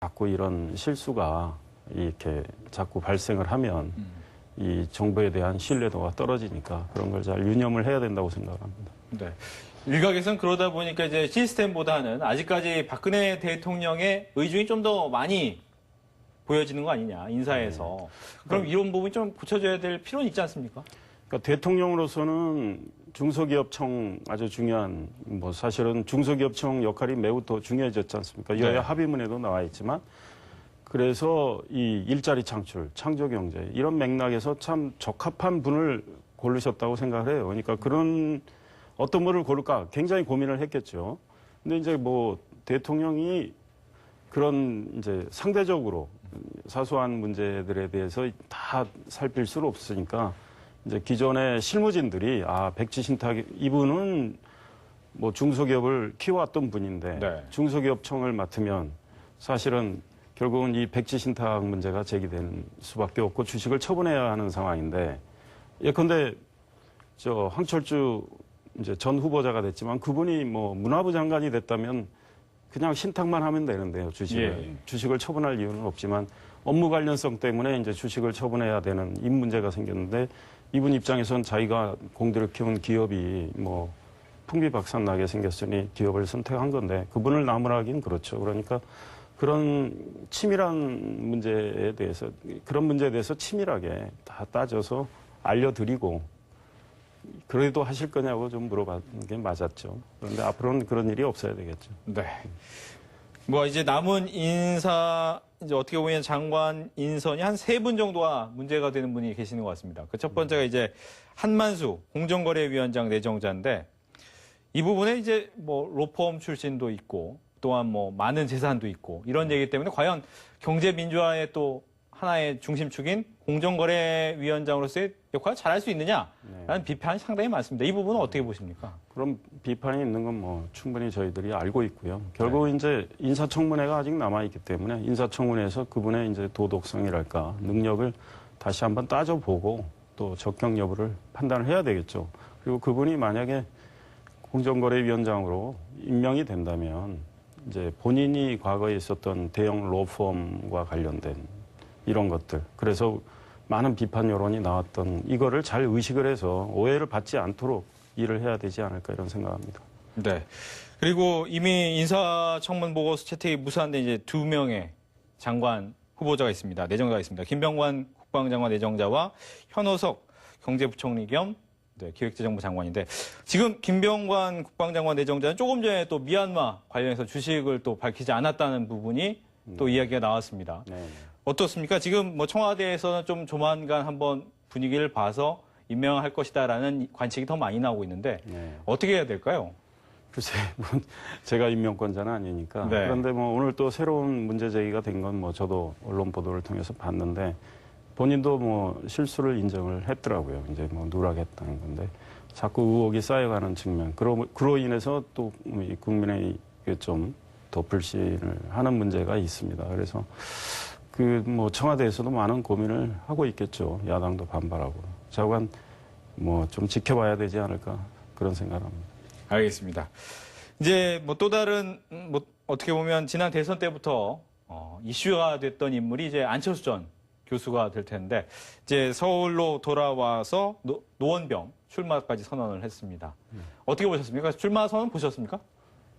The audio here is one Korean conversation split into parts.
자꾸 이런 실수가 이렇게 자꾸 발생을 하면 이 정부에 대한 신뢰도가 떨어지니까 그런 걸 잘 유념을 해야 된다고 생각합니다. 네. 일각에서는 그러다 보니까 이제 시스템보다는 아직까지 박근혜 대통령의 의중이 좀 더 많이 보여지는 거 아니냐, 인사에서. 그럼 이런 부분이 좀 고쳐져야 될 필요는 있지 않습니까? 그러니까 대통령으로서는 중소기업청 아주 중요한, 뭐 사실은 중소기업청 역할이 매우 더 중요해졌지 않습니까? 여야 합의문에도 나와 있지만, 그래서 이 일자리 창출, 창조경제 이런 맥락에서 참 적합한 분을 고르셨다고 생각을 해요. 그러니까 그런 어떤 분을 고를까 굉장히 고민을 했겠죠. 근데 이제 뭐 대통령이 그런 이제 상대적으로 사소한 문제들에 대해서 다 살필 수는 없으니까 이제 기존의 실무진들이 백지신탁 이분은 뭐 중소기업을 키워왔던 분인데 네. 중소기업청을 맡으면 사실은 결국은 이 백지신탁 문제가 제기되는 수밖에 없고 주식을 처분해야 하는 상황인데 예컨대 저 황철주 이제 전 후보자가 됐지만 그분이 뭐 문화부 장관이 됐다면 그냥 신탁만 하면 되는데요, 주식을. 예. 주식을 처분할 이유는 없지만 업무 관련성 때문에 이제 주식을 처분해야 되는 이 문제가 생겼는데 이분 입장에선 자기가 공들여 키운 기업이 뭐 풍비박산나게 생겼으니 기업을 선택한 건데 그분을 나무라기는 그렇죠. 그러니까 그런 치밀한 문제에 대해서 그런 문제에 대해서 치밀하게 다 따져서 알려드리고 그래도 하실 거냐고 좀 물어봤는 게 맞았죠. 그런데 앞으로는 그런 일이 없어야 되겠죠. 네. 뭐 이제 남은 인사, 이제 어떻게 보면 장관 인선이 한 3분 정도가 문제가 되는 분이 계시는 것 같습니다. 그 첫 번째가 이제 한만수 공정거래위원장 내정자인데 이 부분에 이제 뭐 로펌 출신도 있고 또한 뭐 많은 재산도 있고 이런 얘기 때문에 과연 경제민주화의 또 하나의 중심축인 공정거래위원장으로서의 역할을 잘할 수 있느냐라는 비판이 상당히 많습니다. 이 부분은 어떻게 보십니까? 그럼 비판이 있는 건 뭐 충분히 저희들이 알고 있고요. 결국 이제 인사청문회가 아직 남아있기 때문에 인사청문회에서 그분의 이제 도덕성이랄까 능력을 다시 한번 따져보고 또 적격 여부를 판단을 해야 되겠죠. 그리고 그분이 만약에 공정거래위원장으로 임명이 된다면 이제 본인이 과거에 있었던 대형 로펌과 관련된 이런 것들. 그래서 많은 비판 여론이 나왔던 이거를 잘 의식을 해서 오해를 받지 않도록 일을 해야 되지 않을까 이런 생각합니다. 네. 그리고 이미 인사청문 보고서 채택이 무산된 이제 2명의 장관 후보자가 있습니다. 내정자가 있습니다. 김병관 국방장관 내정자와 현호석 경제부총리 겸 기획재정부 장관인데 지금 김병관 국방장관 내정자는 조금 전에 또 미얀마 관련해서 주식을 또 밝히지 않았다는 부분이 또 이야기가 나왔습니다. 네. 어떻습니까? 지금 뭐 청와대에서는 좀 조만간 한번 분위기를 봐서 임명할 것이다라는 관측이 더 많이 나오고 있는데 어떻게 해야 될까요? 글쎄, 뭐 제가 임명권자는 아니니까. 네. 그런데 뭐 오늘 또 새로운 문제 제기가 된 건 뭐 저도 언론 보도를 통해서 봤는데 본인도 뭐 실수를 인정을 했더라고요. 이제 뭐 누락했다는 건데 자꾸 의혹이 쌓여가는 측면. 그로 인해서 또 국민의 좀 더 불신을 하는 문제가 있습니다. 그래서 그 뭐 청와대에서도 많은 고민을 하고 있겠죠. 야당도 반발하고. 자관 뭐 좀 지켜봐야 되지 않을까 그런 생각합니다. 알겠습니다. 이제 뭐 또 다른 뭐 어떻게 보면 지난 대선 때부터 이슈가 됐던 인물이 이제 안철수 전 교수가 될 텐데 이제 서울로 돌아와서 노원병 출마까지 선언을 했습니다. 어떻게 보셨습니까? 출마 선언 보셨습니까?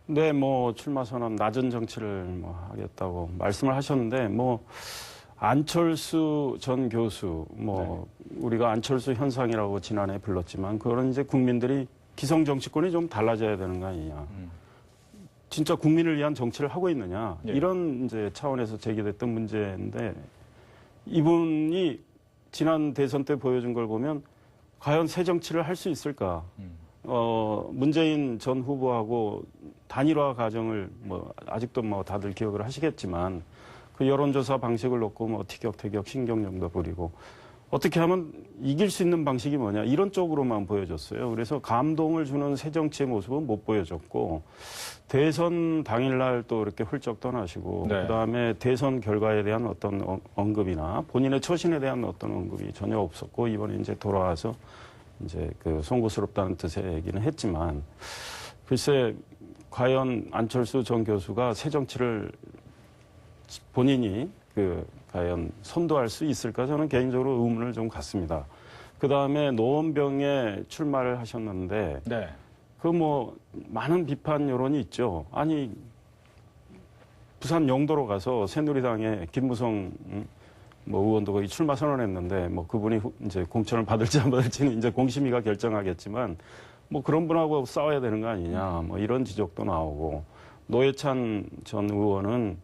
네, 뭐 출마 선언 낮은 정치를 뭐 하겠다고 말씀을 하셨는데 뭐 안철수 전 교수 뭐 우리가 안철수 현상이라고 지난해 불렀지만 그거는 이제 국민들이 기성 정치권이 좀 달라져야 되는 거 아니냐. 진짜 국민을 위한 정치를 하고 있느냐. 이런 이제 차원에서 제기됐던 문제인데 이분이 지난 대선 때 보여준 걸 보면 과연 새 정치를 할 수 있을까? 문재인 전 후보하고 단일화 과정을 뭐 아직도 뭐 다들 기억을 하시겠지만 그 여론조사 방식을 놓고 뭐 티격태격 신경전도 부리고 어떻게 하면 이길 수 있는 방식이 뭐냐 이런 쪽으로만 보여줬어요. 그래서 감동을 주는 새 정치의 모습은 못 보여줬고 대선 당일날 또 이렇게 훌쩍 떠나시고 그다음에 대선 결과에 대한 어떤 언급이나 본인의 처신에 대한 어떤 언급이 전혀 없었고 이번에 이제 돌아와서 이제 그 송구스럽다는 뜻의 얘기는 했지만 글쎄 과연 안철수 전 교수가 새 정치를 본인이 과연 선도할 수 있을까 저는 개인적으로 의문을 좀 갖습니다. 그 다음에 노원병에 출마를 하셨는데 네. 많은 비판 여론이 있죠. 아니 부산 영도로 가서 새누리당의 김무성 의원도 거기 출마 선언했는데 그분이 이제 공천을 받을지 안 받을지는 이제 공심위가 결정하겠지만 그런 분하고 싸워야 되는 거 아니냐 이런 지적도 나오고 노회찬 전 의원은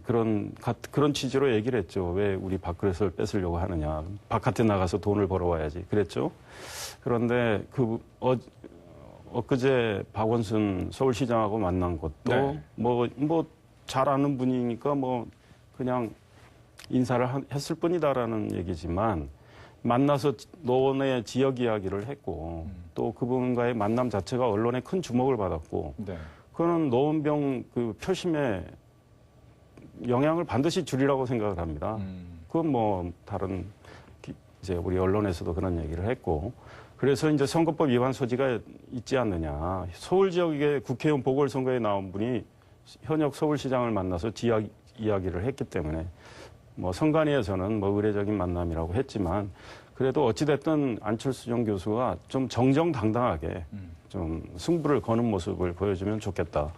그런 취지로 얘기를 했죠. 왜 우리 밥그릇을 뺏으려고 하느냐. 바깥에 나가서 돈을 벌어와야지. 그랬죠. 그런데 엊그제 박원순 서울시장하고 만난 것도 네. 잘 아는 분이니까 그냥 인사를 했을 뿐이다라는 얘기지만 만나서 노원의 지역 이야기를 했고 또 그분과의 만남 자체가 언론에 큰 주목을 받았고 네. 그거는 노원병 표심에 영향을 반드시 주리라고 생각을 합니다. 그건 다른 이제 우리 언론에서도 그런 얘기를 했고 그래서 이제 선거법 위반 소지가 있지 않느냐. 서울 지역의 국회의원 보궐선거에 나온 분이 현역 서울시장을 만나서 지역 이야기를 했기 때문에 선관위에서는 의례적인 만남이라고 했지만 그래도 어찌됐든 안철수 전 교수가 좀 정정당당하게 좀 승부를 거는 모습을 보여주면 좋겠다.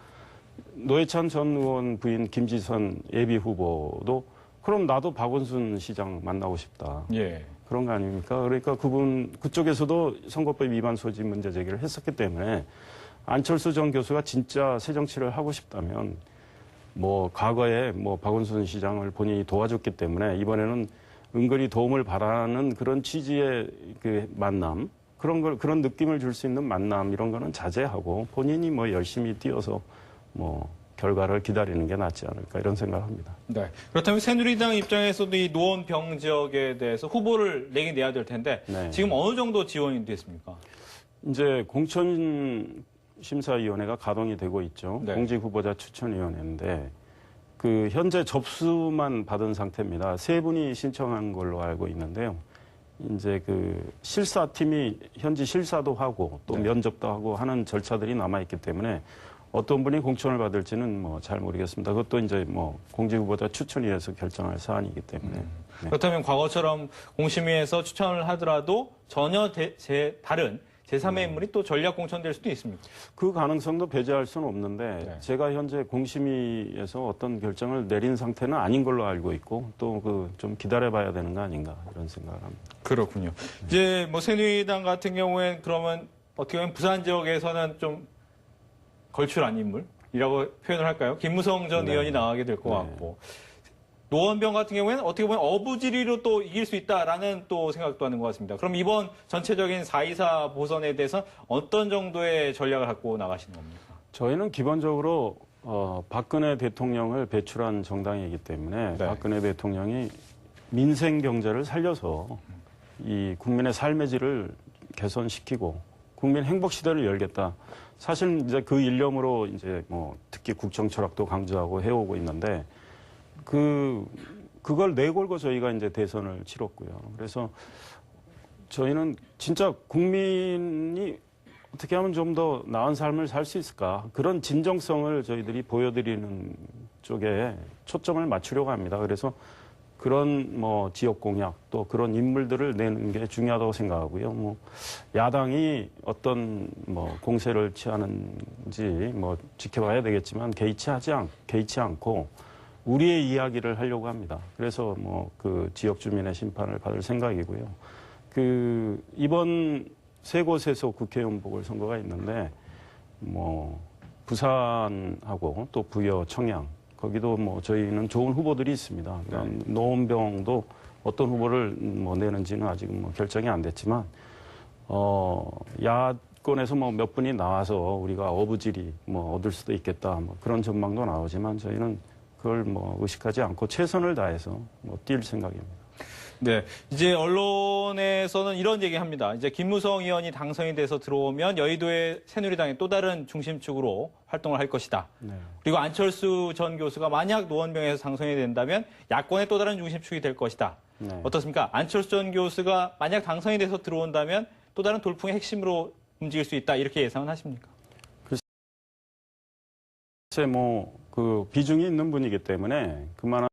노회찬 전 의원 부인 김지선 예비 후보도 그럼 나도 박원순 시장 만나고 싶다. 예. 그런 거 아닙니까? 그러니까 그쪽에서도 선거법 위반 소지 문제 제기를 했었기 때문에 안철수 전 교수가 진짜 새 정치를 하고 싶다면 과거에 박원순 시장을 본인이 도와줬기 때문에 이번에는 은근히 도움을 바라는 그런 취지의 만남 그런 느낌을 줄 수 있는 만남 이런 거는 자제하고 본인이 열심히 뛰어서 결과를 기다리는 게 낫지 않을까 이런 생각을 합니다. 네. 그렇다면 새누리당 입장에서도 이 노원병 지역에 대해서 후보를 내긴 내야 될 텐데 네. 지금 어느 정도 지원이 됐습니까? 이제 공천심사위원회가 가동이 되고 있죠. 네. 공직후보자 추천위원회인데 현재 접수만 받은 상태입니다. 3분이 신청한 걸로 알고 있는데요. 이제 실사팀이 현지 실사도 하고 또 네. 면접도 하고 하는 절차들이 남아있기 때문에 어떤 분이 공천을 받을지는 잘 모르겠습니다. 그것도 이제 공직후보자 추천위에서 결정할 사안이기 때문에. 네. 그렇다면 과거처럼 공심위에서 추천을 하더라도 전혀 다른 제3의 인물이 또 전략 공천될 수도 있습니까? 그 가능성도 배제할 수는 없는데 네. 제가 현재 공심위에서 어떤 결정을 내린 상태는 아닌 걸로 알고 있고 또 좀 기다려봐야 되는 거 아닌가 이런 생각을 합니다. 그렇군요. 이제 새누리당 같은 경우엔 그러면 어떻게 보면 부산 지역에서는 좀 걸출한 인물이라고 표현을 할까요? 김무성 전 의원이 나가게 될 것 같고 노원병 같은 경우에는 어떻게 보면 어부지리로 또 이길 수 있다라는 또 생각도 하는 것 같습니다. 그럼 이번 전체적인 4.24 보선에 대해서 어떤 정도의 전략을 갖고 나가시는 겁니까? 저희는 기본적으로 박근혜 대통령을 배출한 정당이기 때문에 네. 박근혜 대통령이 민생 경제를 살려서 이 국민의 삶의 질을 개선시키고 국민 행복 시대를 열겠다. 사실 이제 그 일념으로 이제 특히 국정 철학도 강조하고 해오고 있는데 그걸 내걸고 저희가 이제 대선을 치렀고요. 그래서 저희는 진짜 국민이 어떻게 하면 좀 더 나은 삶을 살 수 있을까 그런 진정성을 저희들이 보여드리는 쪽에 초점을 맞추려고 합니다. 그래서 그런 지역 공약 또 그런 인물들을 내는 게 중요하다고 생각하고요. 야당이 어떤 공세를 취하는지 지켜봐야 되겠지만 개의치 않고 우리의 이야기를 하려고 합니다. 그래서 지역 주민의 심판을 받을 생각이고요. 이번 세 곳에서 국회의원 보궐선거가 있는데 부산하고 또 부여, 청양 거기도 저희는 좋은 후보들이 있습니다. 노원병도 어떤 후보를 내는지는 아직은 결정이 안 됐지만 야권에서 몇 분이 나와서 우리가 어부지리 얻을 수도 있겠다 그런 전망도 나오지만 저희는 그걸 의식하지 않고 최선을 다해서 뛸 생각입니다. 네, 이제 언론에서는 이런 얘기합니다. 이제 김무성 의원이 당선이 돼서 들어오면 여의도의 새누리당의 또 다른 중심축으로 활동을 할 것이다. 네. 그리고 안철수 전 교수가 만약 노원병에서 당선이 된다면 야권의 또 다른 중심축이 될 것이다. 네. 어떻습니까? 안철수 전 교수가 만약 당선이 돼서 들어온다면 또 다른 돌풍의 핵심으로 움직일 수 있다. 이렇게 예상은 하십니까? 글쎄 그 비중이 있는 분이기 때문에 그만한